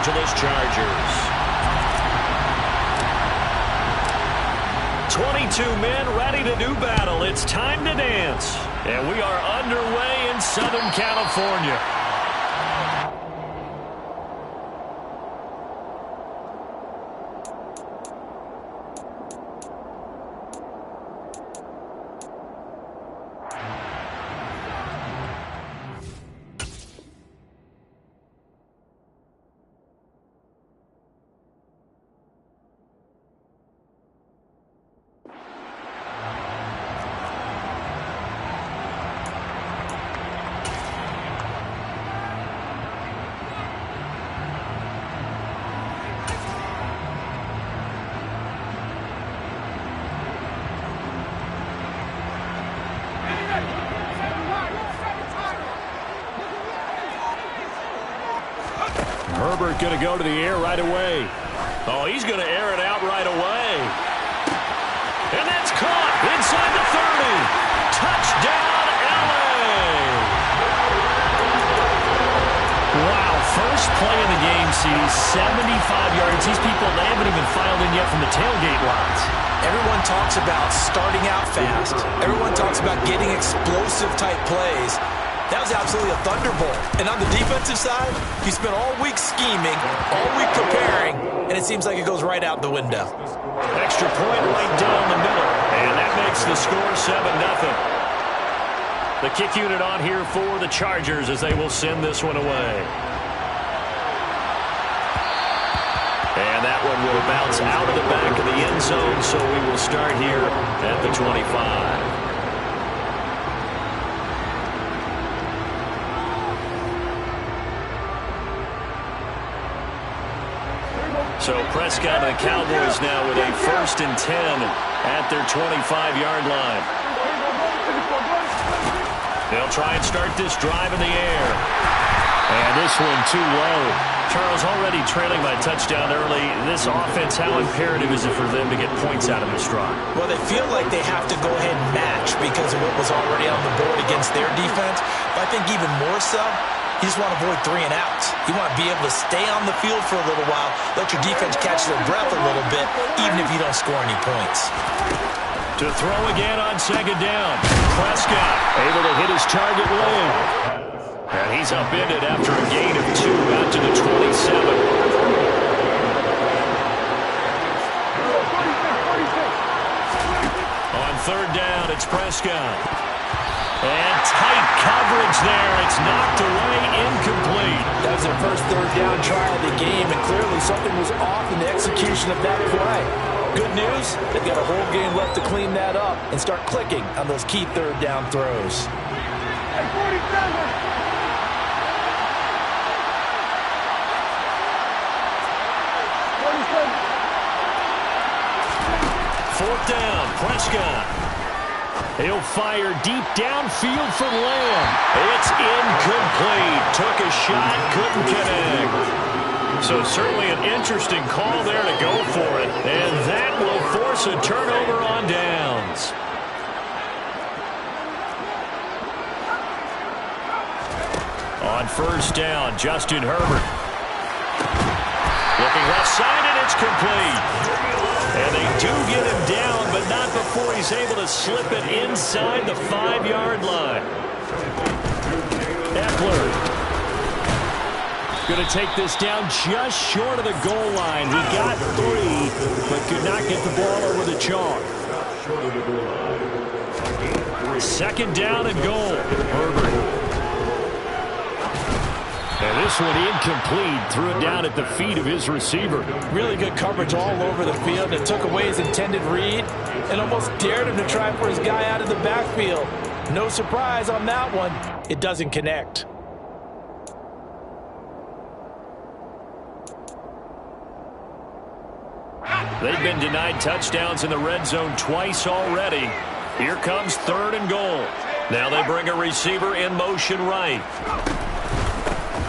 Angeles Chargers. 22 men ready to do battle. It's time to dance. And we are underway in Southern California. Herbert going to go to the air right away. Oh, he's going to air it out right away. And that's caught inside the 30. Touchdown, LA. Wow, first play of the game sees 75 yards. These people, they haven't even filed in yet from the tailgate lines. Everyone talks about starting out fast. Everyone talks about getting explosive type plays. That was absolutely a thunderbolt. And on the defensive side, you spent all week scheming, all week preparing, and it seems like it goes right out the window. Extra point right down the middle. And that makes the score 7-0. The kick unit on here for the Chargers as they will send this one away. And that one will bounce out of the back of the end zone, so we will start here at the 25. So Prescott and the Cowboys now with a 1st and 10 at their 25-yard line. They'll try and start this drive in the air. And this one too low. Charles, already trailing by a touchdown early. This offense, how imperative is it for them to get points out of this drive? Well, they feel like they have to go ahead and match because of what was already on the board against their defense. But I think even more so, you just want to avoid 3 and outs. You want to be able to stay on the field for a little while, let your defense catch their breath a little bit, even if you don't score any points. To throw again on 2nd down. Prescott able to hit his target lane. And he's upended after a gain of 2 out to the 27. On 3rd down, it's Prescott. And tight coverage there. It's knocked away, incomplete. That was their first 3rd down try of the game, and clearly something was off in the execution of that play. Good news, they've got a whole game left to clean that up and start clicking on those key 3rd down throws. Hey, 47. 4th down, Prescott. He'll fire deep downfield for Lamb. It's incomplete. Took a shot, couldn't connect. So certainly an interesting call there to go for it. And that will force a turnover on downs. On 1st down, Justin Herbert. Looking left side, and it's complete. And they do get him down, but not before he's able to slip it inside the 5-yard line. Eckler going to take this down just short of the goal line. He got 3, but could not get the ball over the chalk. 2nd down and goal. Herbert. And this one incomplete. Threw it down at the feet of his receiver. Really good coverage all over the field. It took away his intended read and almost dared him to try for his guy out of the backfield. No surprise on that one. It doesn't connect. They've been denied touchdowns in the red zone twice already. Here comes 3rd and goal. Now they bring a receiver in motion right.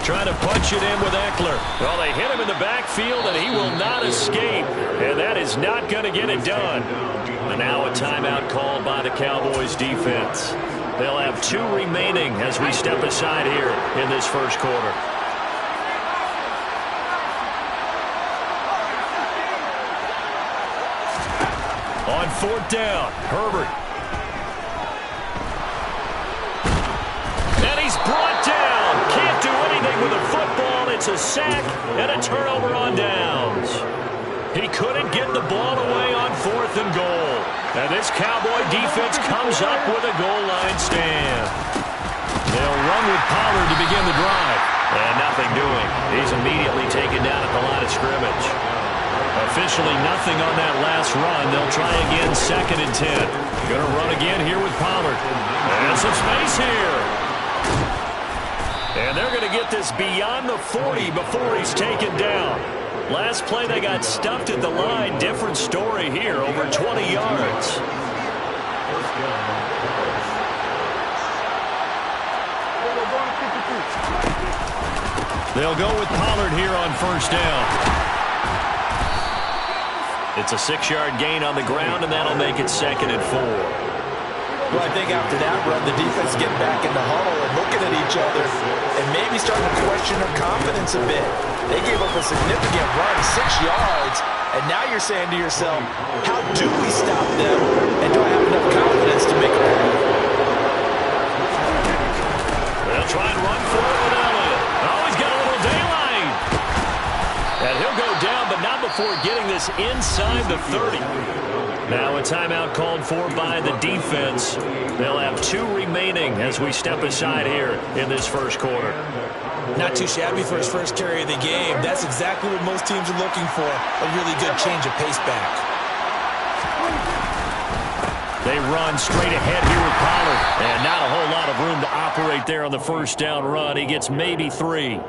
Trying to punch it in with Eckler. Well, they hit him in the backfield, and he will not escape. And that is not going to get it done. And now a timeout called by the Cowboys defense. They'll have 2 remaining as we step aside here in this 1st quarter. On fourth down, Herbert. And he's brought down. Can't do anything with the football. It's a sack and a turnover on downs. He couldn't get the ball away on fourth and goal. And this Cowboy defense comes up with a goal line stand. They'll run with Pollard to begin the drive. And nothing doing. He's immediately taken down at the line of scrimmage. Officially nothing on that last run. They'll try again, 2nd and 10. Going to run again here with Pollard. And some space here. And they're going to get this beyond the 40 before he's taken down. Last play they got stuffed at the line. Different story here, over 20 yards. They'll go with Pollard here on first down. It's a 6-yard gain on the ground, and that'll make it 2nd and 4. Well, I think after that run, the defense getting back in the huddle and looking at each other and maybe starting to question their confidence a bit. They gave up a significant run, 6 yards, and now you're saying to yourself, how do we stop them, and do I have enough confidence to make a play? They'll try and run for it with Elliott. Oh, he's got a little daylight. And he'll go down, but not before getting this inside the 30. Now a timeout called for by the defense. They'll have 2 remaining as we step aside here in this first quarter. Not too shabby for his first carry of the game. That's exactly what most teams are looking for, a really good change of pace back. They run straight ahead here with Pollard. And not a whole lot of room to operate there on the first down run. He gets maybe 3.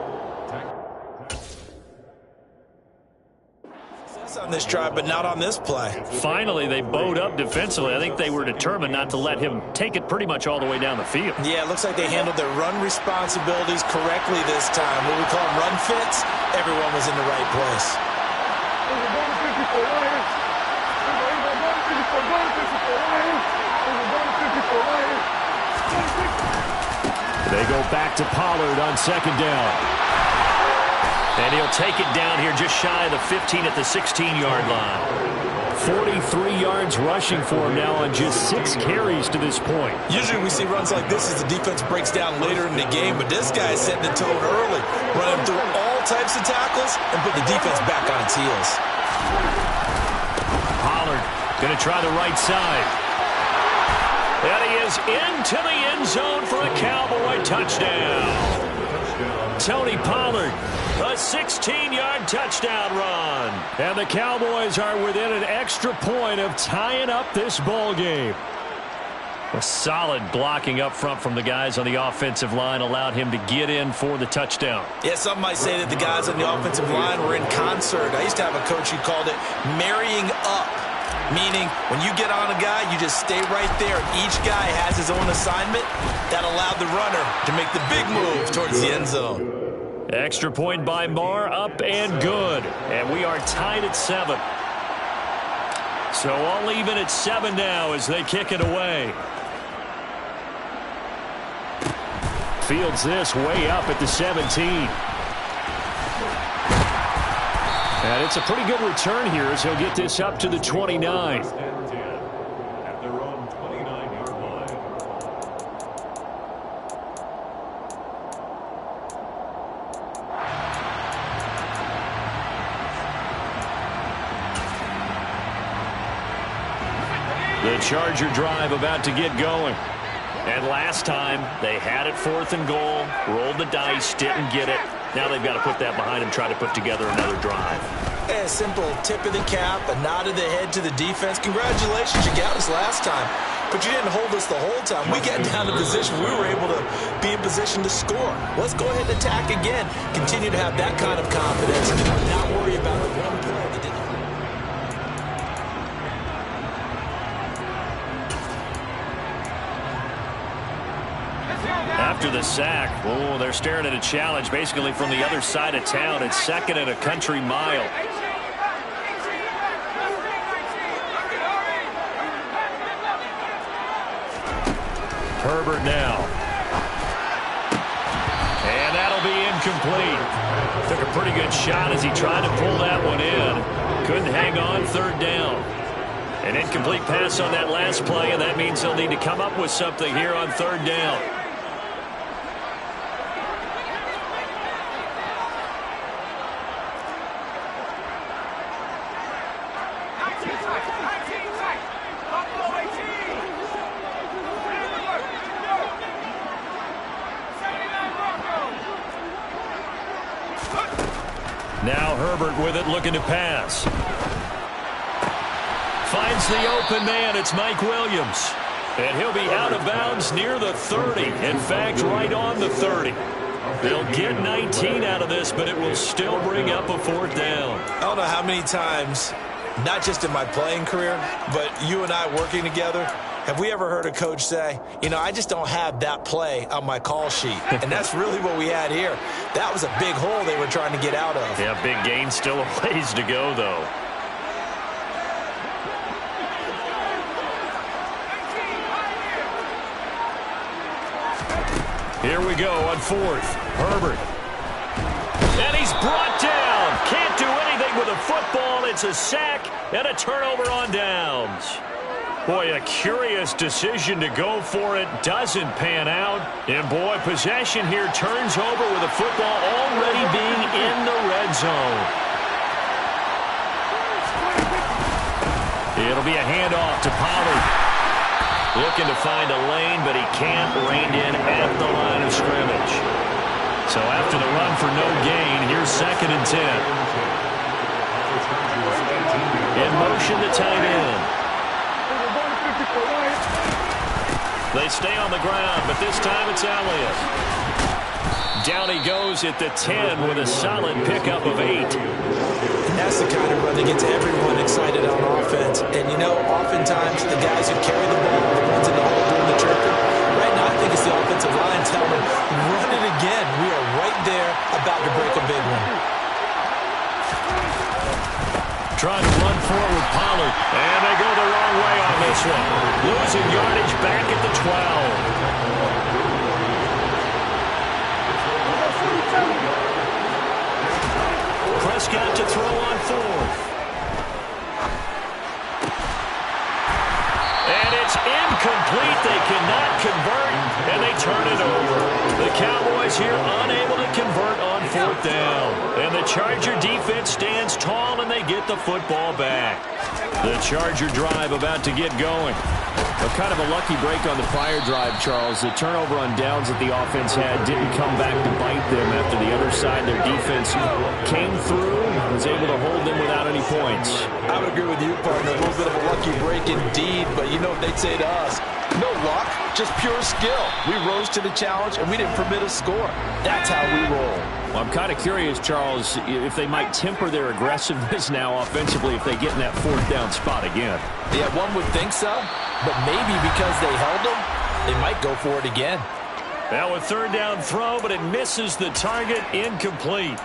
On this drive, but not on this play. Finally, they bowed up defensively. I think they were determined not to let him take it pretty much all the way down the field. Yeah, it looks like they handled their run responsibilities correctly this time. What we call them run fits, everyone was in the right place. They go back to Pollard on 2nd down. And he'll take it down here just shy of the 15 at the 16-yard line. 43 yards rushing for him now on just 6 carries to this point. Usually we see runs like this as the defense breaks down later in the game, but this guy is setting the tone early, running through all types of tackles and put the defense back on its heels. Pollard going to try the right side. And he is into the end zone for a Cowboy touchdown. Tony Pollard, a 16-yard touchdown run. And the Cowboys are within an extra point of tying up this ball game. A solid blocking up front from the guys on the offensive line allowed him to get in for the touchdown. Yeah, some might say that the guys on the offensive line were in concert. I used to have a coach who called it marrying up, meaning when you get on a guy, you just stay right there. Each guy has his own assignment. That allowed the runner to make the big move towards the end zone. Extra point by Marr, up and good. And we are tied at 7. So all even at 7 now as they kick it away. Fields this way up at the 17. And it's a pretty good return here as he'll get this up to the 29. The Charger drive about to get going. And last time, they had it 4th and goal, rolled the dice, didn't get it. Now they've got to put that behind them, try to put together another drive. A simple tip of the cap, a nod of the head to the defense. Congratulations, you got us last time. But you didn't hold us the whole time. We got down to position. We were able to be in position to score. Let's go ahead and attack again. Continue to have that kind of confidence and not worry about the one play that didn't. After the sack, oh, they're staring at a challenge basically from the other side of town. It's 2nd and a country mile. Herbert now. And that'll be incomplete. Took a pretty good shot as he tried to pull that one in. Couldn't hang on 3rd down. An incomplete pass on that last play, and that means they'll need to come up with something here on third down. Now Herbert with it, looking to pass. Finds the open man. It's Mike Williams. And he'll be out of bounds near the 30. In fact, right on the 30. They'll get 19 out of this, but it will still bring up a fourth down. I don't know how many times, not just in my playing career, but you and I working together, have we ever heard a coach say, you know, I just don't have that play on my call sheet? And that's really what we had here. That was a big hole they were trying to get out of. Yeah, big gain, still a ways to go, though. Here we go on fourth. Herbert. And he's brought down. Can't do anything with a football. It's a sack and a turnover on downs. Boy, a curious decision to go for it. Doesn't pan out. And, boy, possession here turns over with the football already being in the red zone. It'll be a handoff to Pollard. Looking to find a lane, but he can't. Reined in at the line of scrimmage. So after the run for no gain, here's 2nd and 10. In motion, the tight end. They stay on the ground, but this time it's Elliott. Down he goes at the 10 with a solid pickup of 8. And that's the kind of run that gets everyone excited on offense. And, you know, oftentimes the guys who carry the ball are the ones in the hole doing the chirping. Right now, I think it's the offensive line telling them, run it again. We are right there about to break a big one. Trying to run forward with Pollard. And they go the wrong way on this one. Losing yardage back at the 12. Prescott to throw on fourth. And it's incomplete. They cannot convert, and they turn it over. The Cowboys here unable to convert on fourth down. And the Charger defense stands tall, and they get the football back. The Charger drive about to get going. Well, kind of a lucky break on the prior drive, Charles. The turnover on downs that the offense had didn't come back to bite them after the other side. Their defense came through and was able to hold them without any points. I would agree with you, partner. A little bit of a lucky break indeed, but you know what they'd say to us? No luck, just pure skill. We rose to the challenge, and we didn't permit a score. That's how we roll. Well, I'm kind of curious, Charles, if they might temper their aggressiveness now offensively if they get in that fourth down spot again. Yeah, one would think so, but maybe because they held them, they might go for it again. Now a third down throw, but it misses the target, incomplete.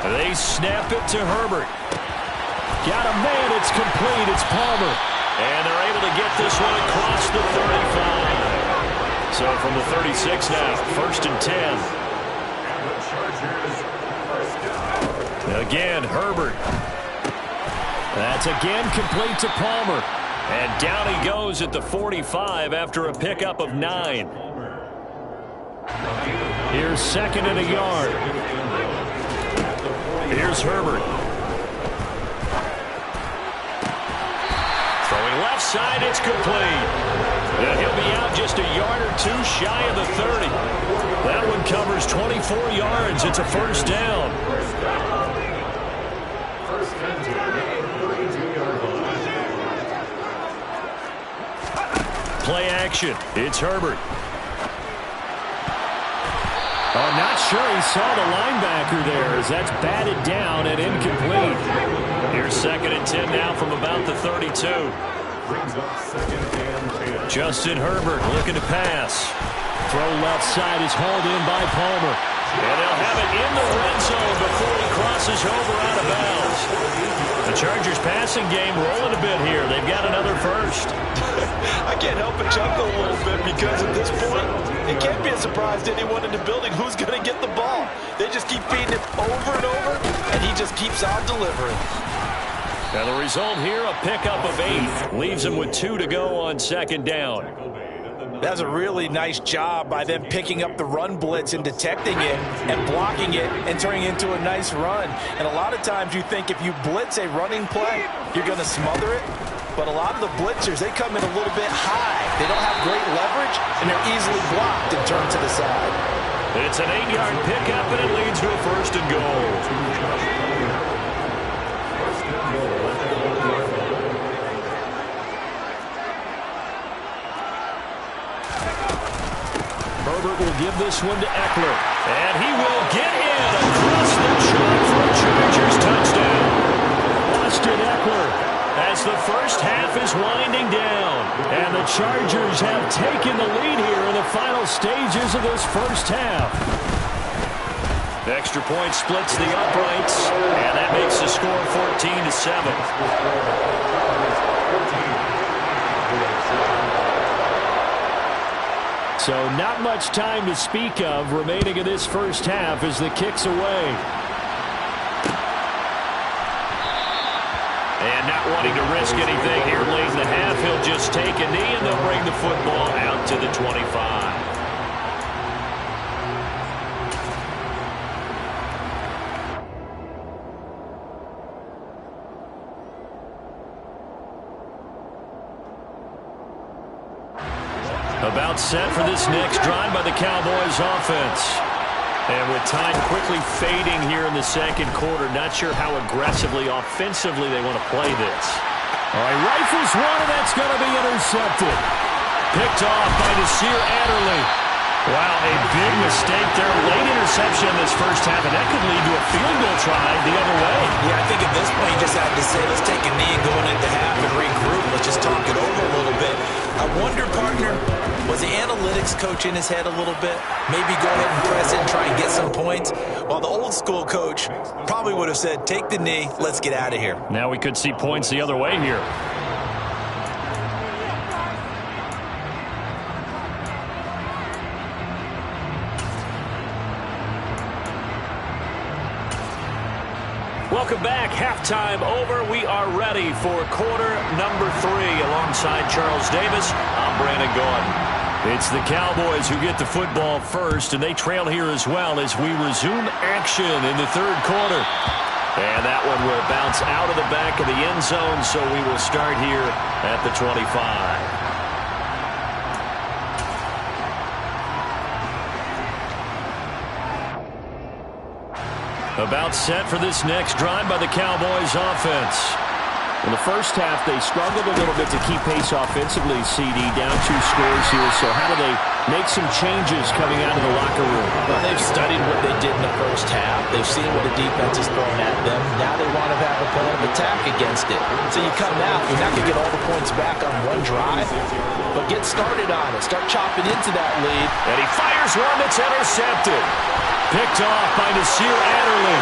They snap it to Herbert. Got a man, it's complete, it's Palmer. And they're able to get this one across the 35. So from the 36 now, 1st and 10. Again, Herbert. That's again complete to Palmer. And down he goes at the 45 after a pickup of 9. Here's 2nd and a yard. Here's Herbert. Throwing left side, it's complete. And he'll be out just a yard or two shy of the 30. That one covers 24 yards. It's a first down. Play action. It's Herbert. Oh, not sure he saw the linebacker there as that's batted down and incomplete. Here's 2nd and 10 now from about the 32. Justin Herbert looking to pass. Throw left side is hauled in by Palmer. And they'll have it in the red zone before he crosses over out of bounds. The Chargers passing game rolling a bit here. They've got another first. I can't help but chuckle a little bit because at this point, It can't be a surprise to anyone in the building who's going to get the ball. They just keep feeding it over and over, and he just keeps on delivering. And the result here, a pickup of 8. Leaves him with 2 to go on second down. That's a really nice job by them picking up the run blitz and detecting it and blocking it and turning it into a nice run. And a lot of times you think if you blitz a running play, you're going to smother it. But a lot of the blitzers, they come in a little bit high. They don't have great leverage, and they're easily blocked and turned to the side. It's an 8-yard pickup, and it leads to a first and goal. Herbert will give this one to Eckler. And he will get in across the chalk for a Chargers touchdown. Austin Eckler, as the first half is winding down. And the Chargers have taken the lead here in the final stages of this first half. The extra point splits the uprights, and that makes the score 14-7. So not much time to speak of remaining in this first half as the kick's away. And not wanting to risk anything here late in the half, he'll just take a knee and they'll bring the football out to the 25. About set for this next drive by the Cowboys offense. And with time quickly fading here in the second quarter, not sure how aggressively, offensively they want to play this. All right, rifles one, and that's going to be intercepted. Picked off by Nasir Adderley. Wow, a big mistake there. Late interception in this first half, and that could lead to a field goal try the other way. Yeah, I think at this point you just have to say, let's take a knee and go into half and regroup. Let's just talk it over a little bit. I wonder, partner, was the analytics coach in his head a little bit? Maybe go ahead and press it and try and get some points? While the old school coach probably would have said, take the knee, let's get out of here. Now we could see points the other way here. Welcome back. Halftime over. We are ready for quarter number 3. Alongside Charles Davis, I'm Brandon Gaudin. It's the Cowboys who get the football first, and they trail here as well as we resume action in the third quarter. And that one will bounce out of the back of the end zone, so we will start here at the 25. About set for this next drive by the Cowboys offense. In the first half, they struggled a little bit to keep pace offensively, CD, down 2 scores here. So how do they make some changes coming out of the locker room? Well, they've studied what they did in the first half. They've seen what the defense is throwing at them. Now they want to have a plan of attack against it. So you come out, you're not going to get all the points back on one drive, but get started on it. Start chopping into that lead. And he fires one that's intercepted. Picked off by Nasir Adderley.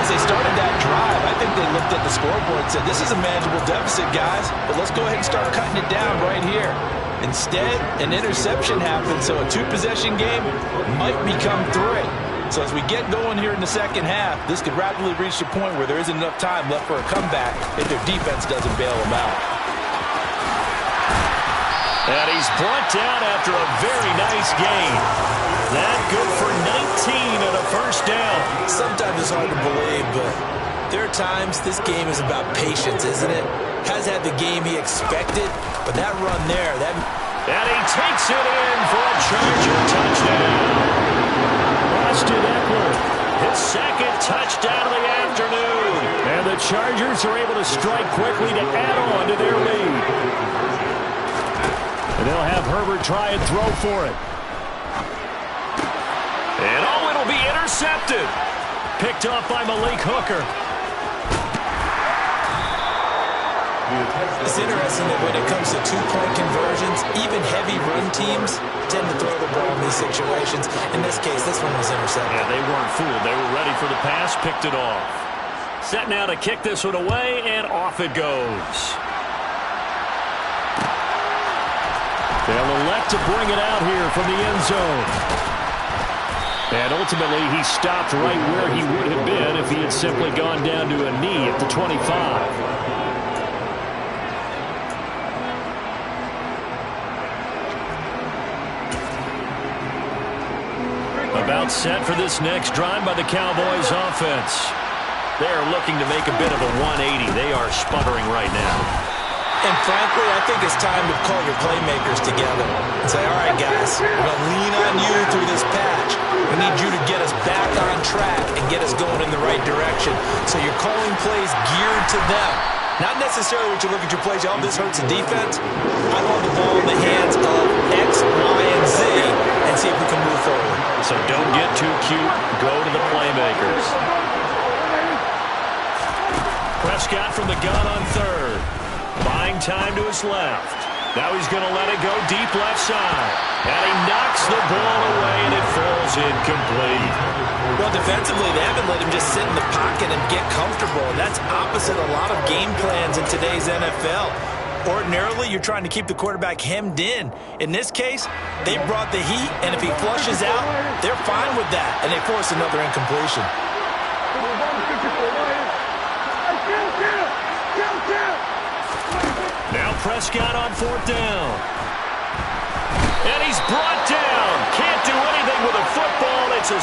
As they started that drive, I think they looked at the scoreboard and said, this is a manageable deficit, guys, but let's go ahead and start cutting it down right here. Instead, an interception happened, so a 2-possession game might become 3. So as we get going here in the second half, this could rapidly reach the point where there isn't enough time left for a comeback if their defense doesn't bail them out. And he's brought down after a very nice gain. That good for 19 and a first down. Sometimes it's hard to believe, but there are times this game is about patience, isn't it? Has had the game he expected, but that run there, that... And he takes it in for a Charger touchdown. Austin Eckler, his second touchdown of the afternoon. And the Chargers are able to strike quickly to add on to their lead. And they'll have Herbert try and throw for it. And oh, it'll be intercepted. Picked off by Malik Hooker. It's interesting that when it comes to 2-point conversions, even heavy run teams tend to throw the ball in these situations. In this case, this one was intercepted. Yeah, they weren't fooled. They were ready for the pass, picked it off. Set now to kick this one away, and off it goes. They'll elect to bring it out here from the end zone. And ultimately, he stopped right where he would have been if he had simply gone down to a knee at the 25. About set for this next drive by the Cowboys offense. They're looking to make a bit of a 180. They are sputtering right now. And frankly, I think it's time to call your playmakers together and say, all right, guys, we're going to lean on you through this patch. We need you to get us back on track and get us going in the right direction. So you're calling plays geared to them. Not necessarily what you look at your plays, oh, this hurts the defense. I want the ball in the hands of X, Y, and Z and see if we can move forward. So don't get too cute. Go to the playmakers. Prescott from the gun on third. Buying time to his left. Now he's going to let it go deep left side. And he knocks the ball away, and it falls incomplete. Well, defensively, they haven't let him just sit in the pocket and get comfortable. And that's opposite a lot of game plans in today's NFL. Ordinarily, you're trying to keep the quarterback hemmed in. In this case, they brought the heat, and if he flushes out, they're fine with that, and they force another incompletion. Now Prescott on fourth down. And he's brought down. Can't do anything with a football. It's a